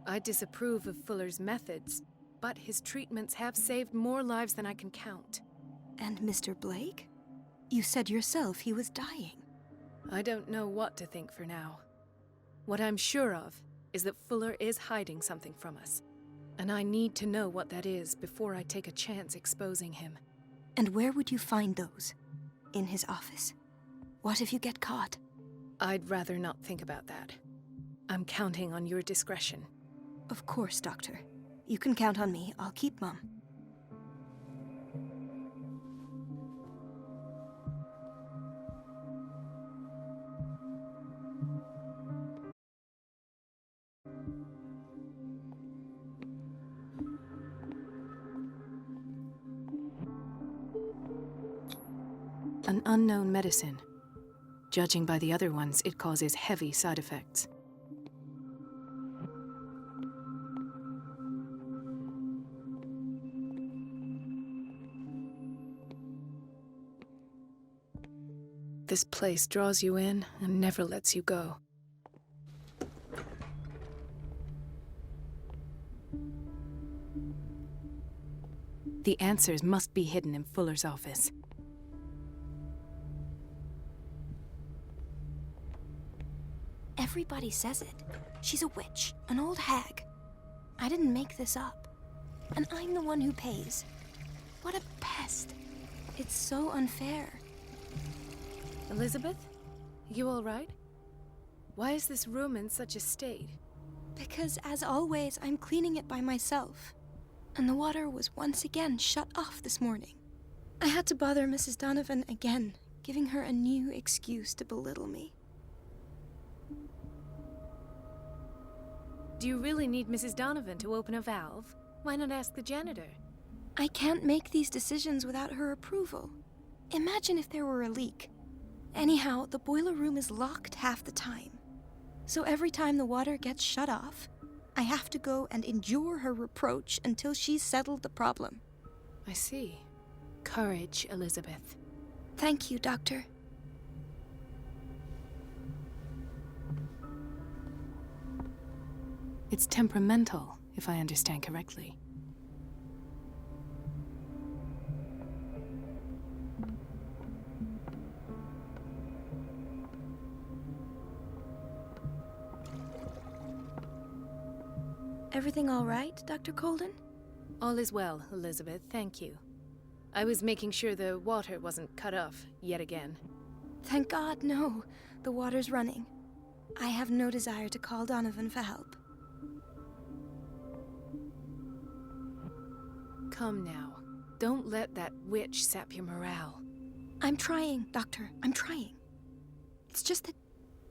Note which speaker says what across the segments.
Speaker 1: I disapprove of Fuller's methods, but his treatments have saved more lives than I can count.
Speaker 2: And Mr. Blake? You said yourself he was dying.
Speaker 1: I don't know what to think for now. What I'm sure of is that Fuller is hiding something from us, and I need to know what that is before I take a chance exposing him.
Speaker 2: And where would you find those? In his office? What if you get caught?
Speaker 1: I'd rather not think about that. I'm counting on your discretion.
Speaker 2: Of course, Doctor. You can count on me. I'll keep Mum.
Speaker 1: An unknown medicine. Judging by the other ones, it causes heavy side effects. This place draws you in and never lets you go. The answers must be hidden in Fuller's office.
Speaker 2: Everybody says it. She's a witch, an old hag. I didn't make this up. And I'm the one who pays. What a pest. It's so unfair.
Speaker 1: Elizabeth? You all right? Why is this room in such a state?
Speaker 2: Because, as always, I'm cleaning it by myself. And the water was once again shut off this morning. I had to bother Mrs. Donovan again, giving her a new excuse to belittle me.
Speaker 1: Do you really need Mrs. Donovan to open a valve? Why not ask the janitor?
Speaker 2: I can't make these decisions without her approval. Imagine if there were a leak. Anyhow, the boiler room is locked half the time. So every time the water gets shut off, I have to go and endure her reproach until she's settled the problem.
Speaker 1: I see. Courage, Elizabeth.
Speaker 2: Thank you, Doctor.
Speaker 1: It's temperamental, if I understand correctly.
Speaker 2: Everything all right, Dr. Colden?
Speaker 1: All is well, Elizabeth, thank you. I was making sure the water wasn't cut off yet again.
Speaker 2: Thank God, no. The water's running. I have no desire to call Donovan for help.
Speaker 1: Come now. Don't let that witch sap your morale.
Speaker 2: I'm trying, Doctor. I'm trying. It's just that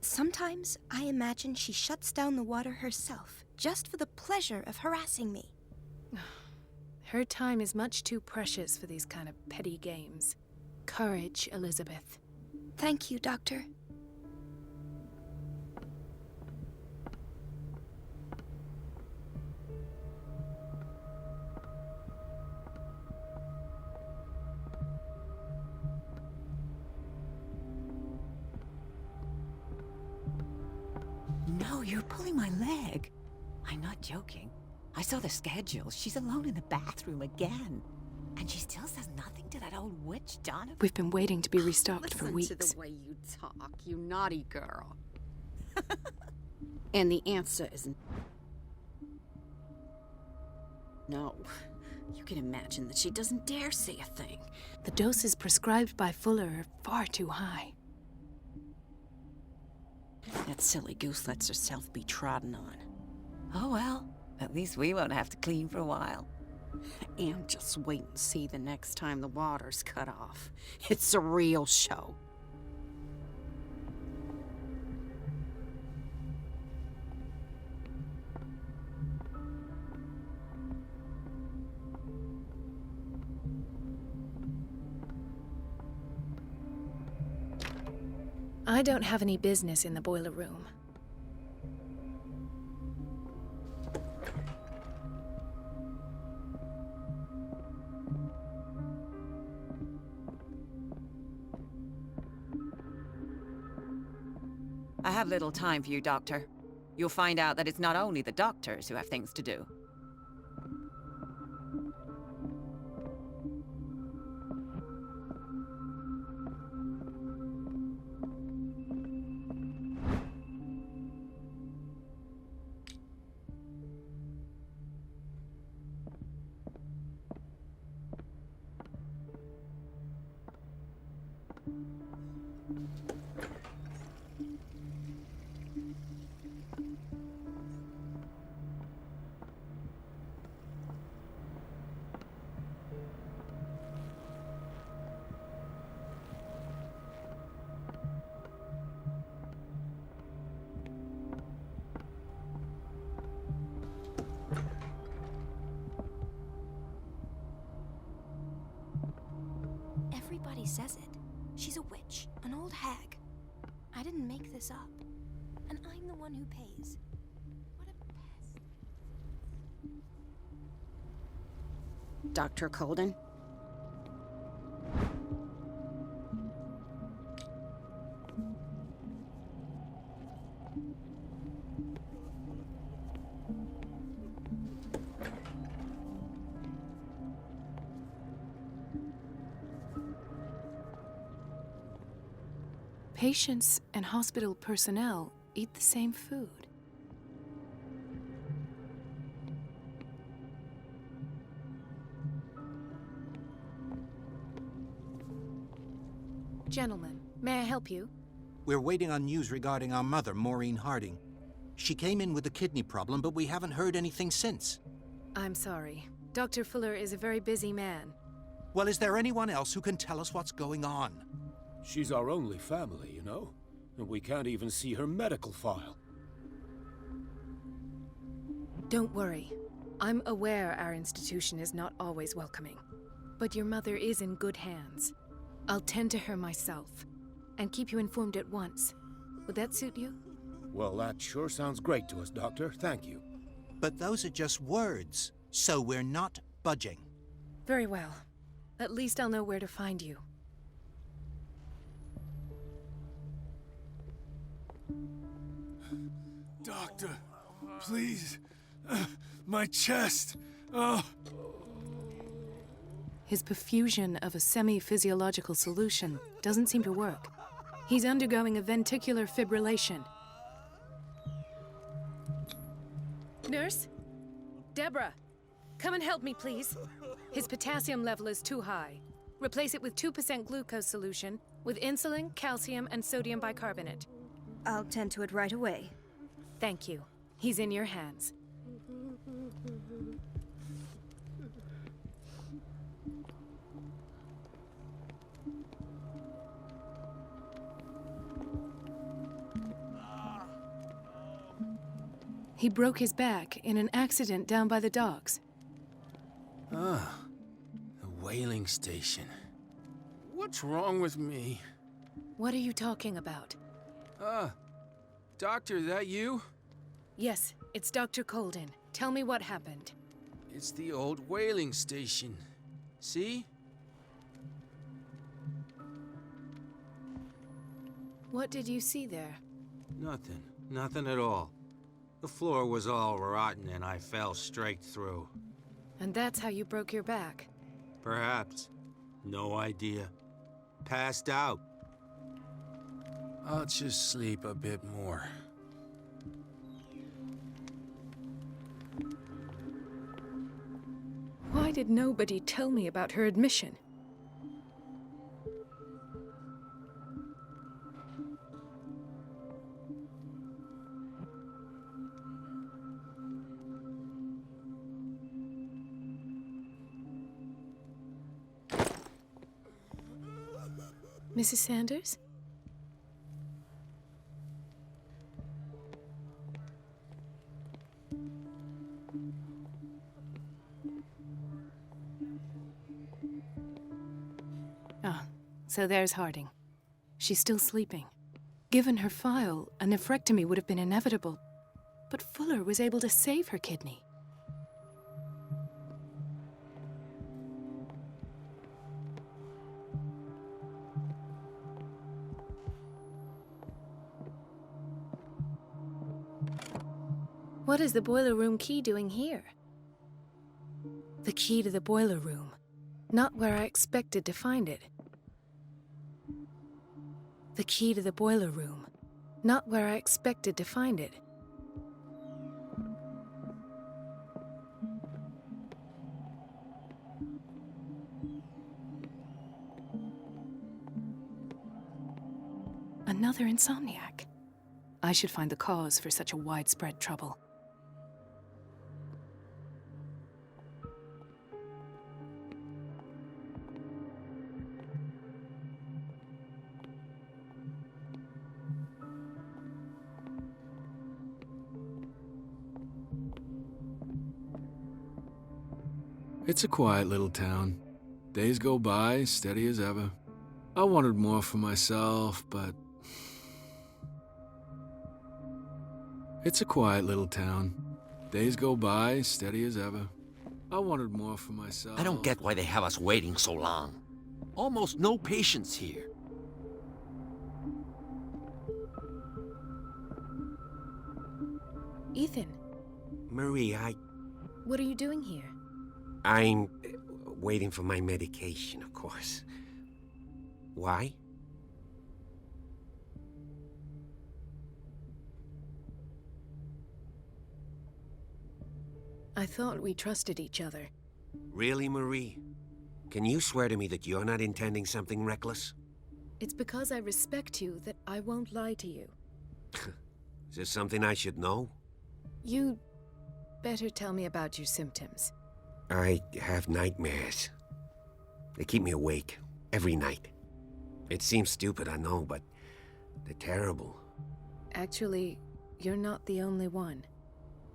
Speaker 2: sometimes I imagine she shuts down the water herself, just for the pleasure of harassing me.
Speaker 1: Her time is much too precious for these kind of petty games. Courage, Elizabeth.
Speaker 2: Thank you, Doctor.
Speaker 3: No, you're pulling my leg. I'm not joking. I saw the schedule. She's alone in the bathroom again. And she still says nothing to that old witch, Donovan.
Speaker 1: We've been waiting to be restocked for weeks.
Speaker 4: Listen to the way you talk, you naughty girl. And the answer is no. You can imagine that she doesn't dare say a thing.
Speaker 1: The doses prescribed by Fuller are far too high.
Speaker 4: That silly goose lets herself be trodden on.
Speaker 3: Oh well, at least we won't have to clean for a while.
Speaker 4: And just wait and see the next time the water's cut off. It's a real show.
Speaker 1: I don't have any business in the boiler room.
Speaker 3: I have little time for you, Doctor. You'll find out that it's not only the doctors who have things to do.
Speaker 2: Everybody says it. She's a witch, an old hag. I didn't make this up. And I'm the one who pays. What a pest.
Speaker 4: Dr. Colden?
Speaker 1: Patients and hospital personnel eat the same food. Gentlemen, may I help you?
Speaker 5: We're waiting on news regarding our mother, Maureen Harding. She came in with a kidney problem, but we haven't heard anything since.
Speaker 1: I'm sorry. Dr. Fuller is a very busy man.
Speaker 5: Well, is there anyone else who can tell us what's going on?
Speaker 6: She's our only family, you know? And we can't even see her medical file.
Speaker 1: Don't worry. I'm aware our institution is not always welcoming. But your mother is in good hands. I'll tend to her myself, and keep you informed at once. Would that suit you?
Speaker 6: Well, that sure sounds great to us, Doctor. Thank you.
Speaker 5: But those are just words, so we're not budging.
Speaker 1: Very well. At least I'll know where to find you.
Speaker 7: Doctor, please. My chest. Oh.
Speaker 1: His perfusion of a semi-physiological solution doesn't seem to work. He's undergoing a ventricular fibrillation. Nurse? Deborah, come and help me, please. His potassium level is too high. Replace it with 2% glucose solution with insulin, calcium, and sodium bicarbonate.
Speaker 8: I'll tend to it right away.
Speaker 1: Thank you. He's in your hands. He broke his back in an accident down by the docks.
Speaker 7: Ah, the whaling station. What's wrong with me?
Speaker 1: What are you talking about?
Speaker 7: Doctor, that you?
Speaker 1: Yes, it's Dr. Colden. Tell me what happened.
Speaker 7: It's the old whaling station. See?
Speaker 1: What did you see there?
Speaker 7: Nothing. Nothing at all. The floor was all rotten and I fell straight through.
Speaker 1: And that's how you broke your back?
Speaker 7: Perhaps. No idea. Passed out. I'll just sleep a bit more.
Speaker 1: Why did nobody tell me about her admission? Mrs. Sanders? Ah, so there's Harding. She's still sleeping. Given her file, a nephrectomy would have been inevitable. But Fuller was able to save her kidney. What is the boiler room key doing here? The key to the boiler room. Not where I expected to find it. The key to the boiler room. Not where I expected to find it. Another insomniac. I should find the cause for such a widespread trouble.
Speaker 9: It's a quiet little town. Days go by, steady as ever. I wanted more for myself, but... It's a quiet little town. Days go by, steady as ever. I wanted more for myself.
Speaker 10: I don't get why they have us waiting so long. Almost no patience here.
Speaker 1: Ethan,
Speaker 10: Marie,
Speaker 1: what are you doing here?
Speaker 10: I'm waiting for my medication, of course. Why?
Speaker 1: I thought we trusted each other.
Speaker 10: Really, Marie? Can you swear to me that you're not intending something reckless?
Speaker 1: It's because I respect you that I won't lie to you.
Speaker 10: Is there something I should know?
Speaker 1: You better tell me about your symptoms.
Speaker 10: I have nightmares. They keep me awake every night. It seems stupid, I know, but they're terrible.
Speaker 1: Actually, you're not the only one.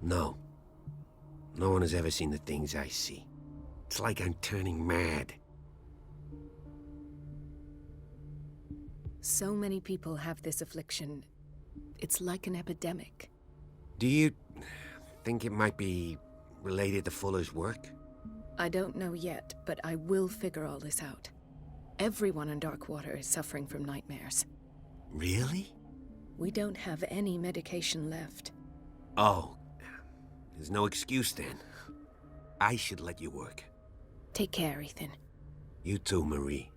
Speaker 10: No. No one has ever seen the things I see. It's like I'm turning mad.
Speaker 1: So many people have this affliction. It's like an epidemic.
Speaker 10: Do you think it might be related to Fuller's work?
Speaker 1: I don't know yet, but I will figure all this out. Everyone in Darkwater is suffering from nightmares.
Speaker 10: Really?
Speaker 1: We don't have any medication left.
Speaker 10: Oh. There's no excuse then. I should let you work.
Speaker 1: Take care, Ethan.
Speaker 10: You too, Marie.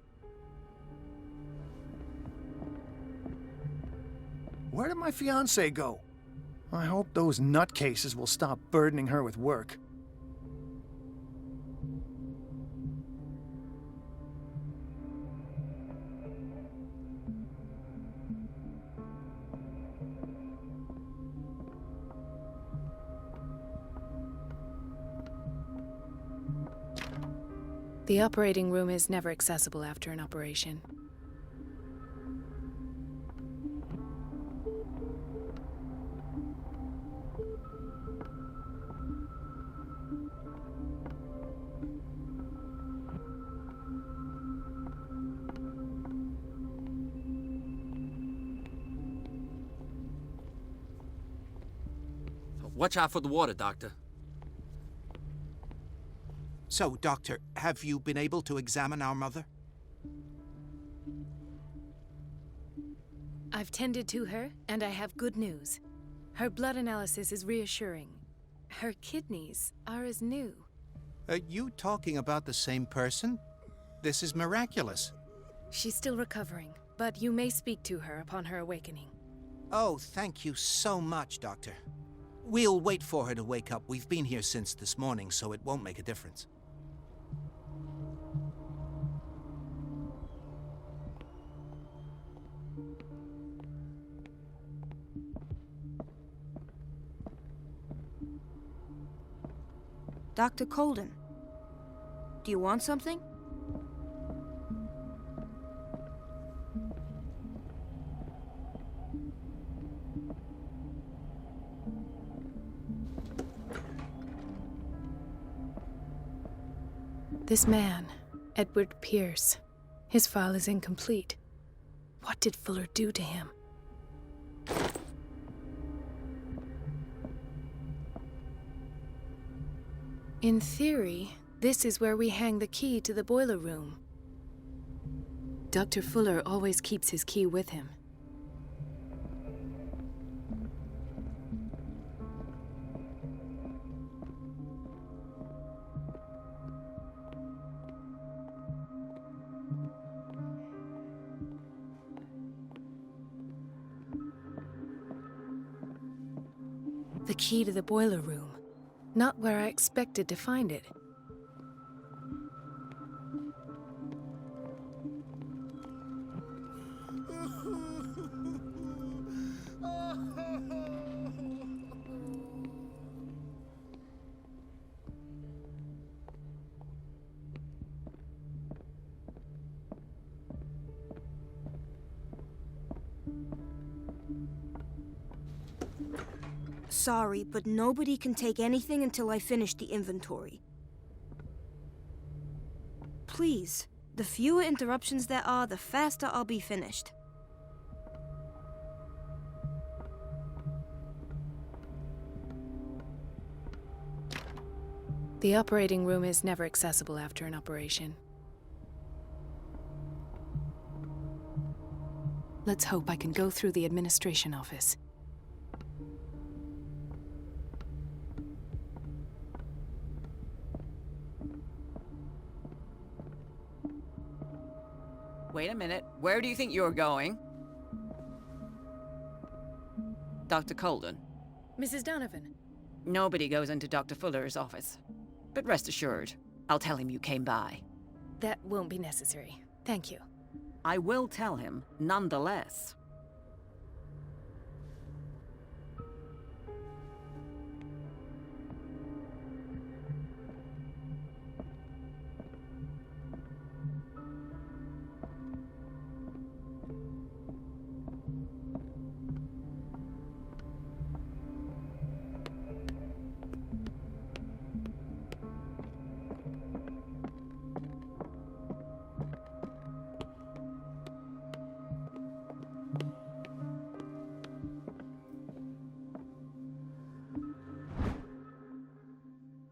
Speaker 11: Where did my fiancée go? I hope those nutcases will stop burdening her with work.
Speaker 1: The operating room is never accessible after an operation.
Speaker 10: Watch out for the water, Doctor.
Speaker 5: So, Doctor, have you been able to examine our mother?
Speaker 1: I've tended to her, and I have good news. Her blood analysis is reassuring. Her kidneys are as new.
Speaker 5: Are you talking about the same person? This is miraculous.
Speaker 1: She's still recovering, but you may speak to her upon her awakening.
Speaker 5: Oh, thank you so much, Doctor. We'll wait for her to wake up. We've been here since this morning, so it won't make a difference.
Speaker 8: Dr. Colden, do you want something?
Speaker 1: This man, Edward Pierce, his file is incomplete. What did Fuller do to him? In theory, this is where we hang the key to the boiler room. Dr. Fuller always keeps his key with him. The key to the boiler room. Not where I expected to find it.
Speaker 8: Sorry, but nobody can take anything until I finish the inventory. Please, the fewer interruptions there are, the faster I'll be finished.
Speaker 1: The operating room is never accessible after an operation. Let's hope I can go through the administration office.
Speaker 3: Wait a minute. Where do you think you're going? Dr. Colden.
Speaker 1: Mrs. Donovan.
Speaker 3: Nobody goes into Dr. Fuller's office. But rest assured, I'll tell him you came by.
Speaker 1: That won't be necessary. Thank you.
Speaker 3: I will tell him, nonetheless.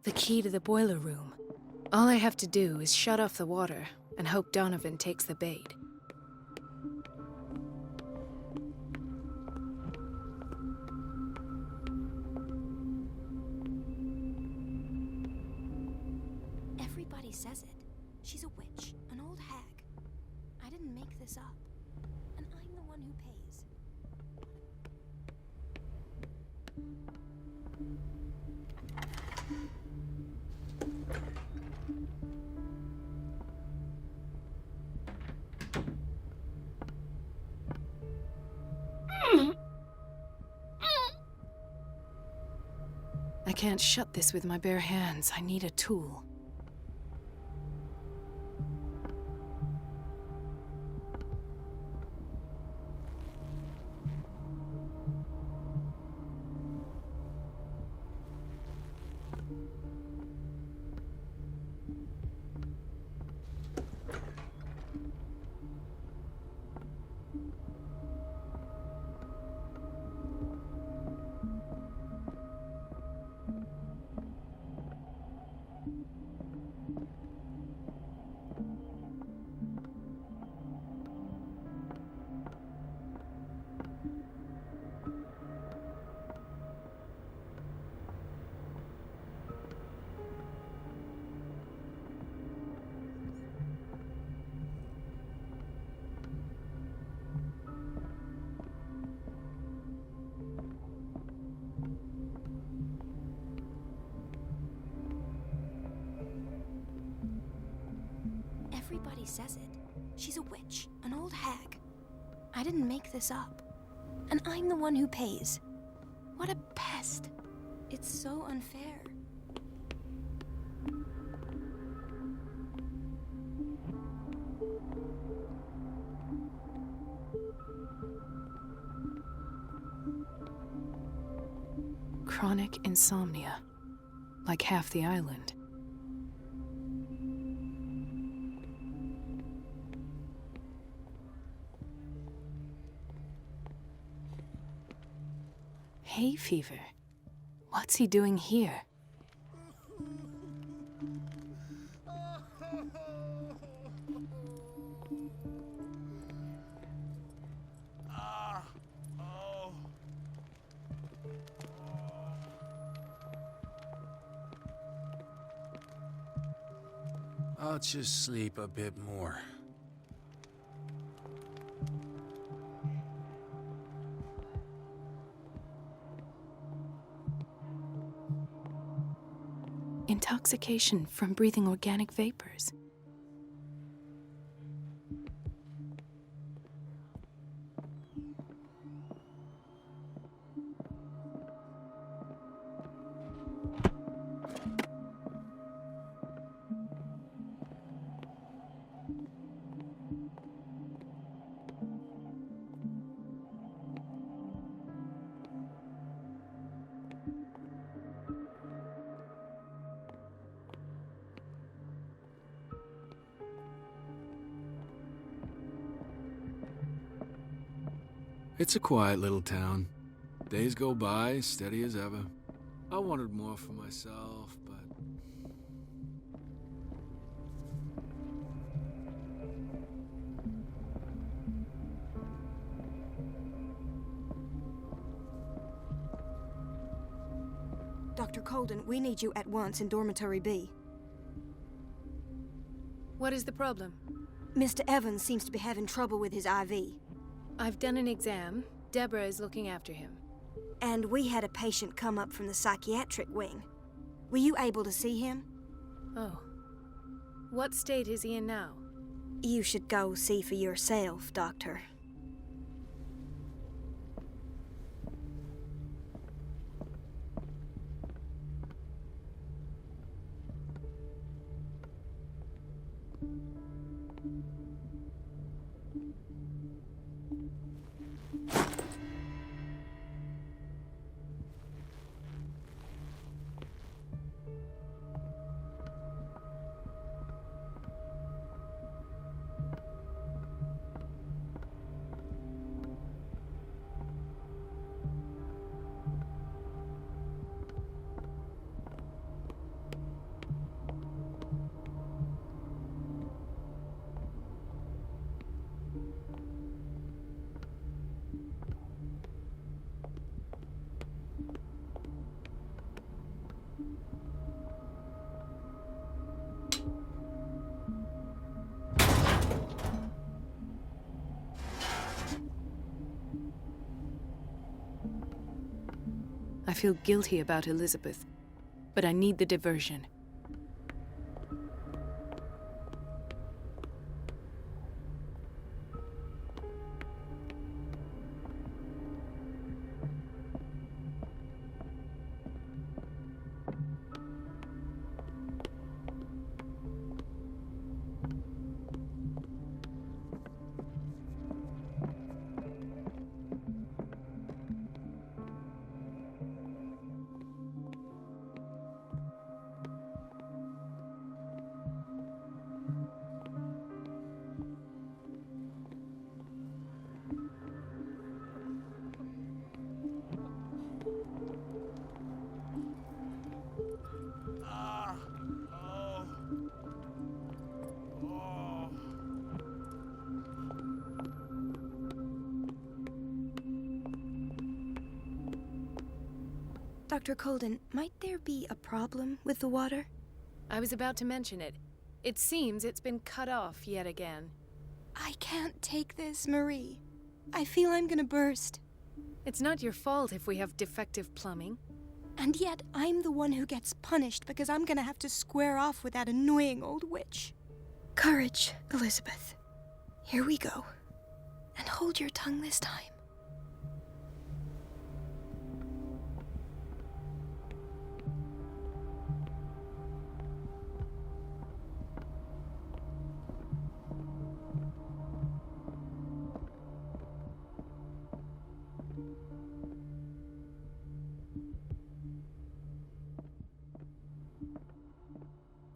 Speaker 1: The key to the boiler room. All I have to do is shut off the water and hope Donovan takes the bait.
Speaker 2: Everybody says it. She's a witch, an old hag. I didn't make this up. And I'm the one who pays.
Speaker 1: I can't shut this with my bare hands. I need a tool.
Speaker 2: Everybody says it. She's a witch, an old hag. I didn't make this up. And I'm the one who pays. What a pest. It's so unfair.
Speaker 1: Chronic insomnia. Like half the island. Hay fever. What's he doing here?
Speaker 7: I'll just sleep a bit more.
Speaker 1: Intoxication from breathing organic vapors.
Speaker 9: It's a quiet little town. Days go by, steady as ever. I wanted more for myself, but...
Speaker 8: Dr. Colden, we need you at once in Dormitory B.
Speaker 1: What is the problem?
Speaker 8: Mr. Evans seems to be having trouble with his IV.
Speaker 1: I've done an exam. Deborah is looking after him.
Speaker 8: And we had a patient come up from the psychiatric wing. Were you able to see him?
Speaker 1: Oh. What state is he in now?
Speaker 8: You should go see for yourself, Doctor.
Speaker 1: I feel guilty about Elizabeth, but I need the diversion.
Speaker 2: Dr. Colden, might there be a problem with the water?
Speaker 1: I was about to mention it. It seems it's been cut off yet again.
Speaker 2: I can't take this, Marie. I feel I'm gonna burst.
Speaker 1: It's not your fault if we have defective plumbing.
Speaker 2: And yet, I'm the one who gets punished because I'm gonna have to square off with that annoying old witch. Courage, Elizabeth. Here we go. And hold your tongue this time.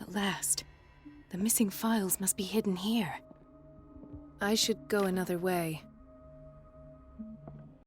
Speaker 1: At last. The missing files must be hidden here. I should go another way.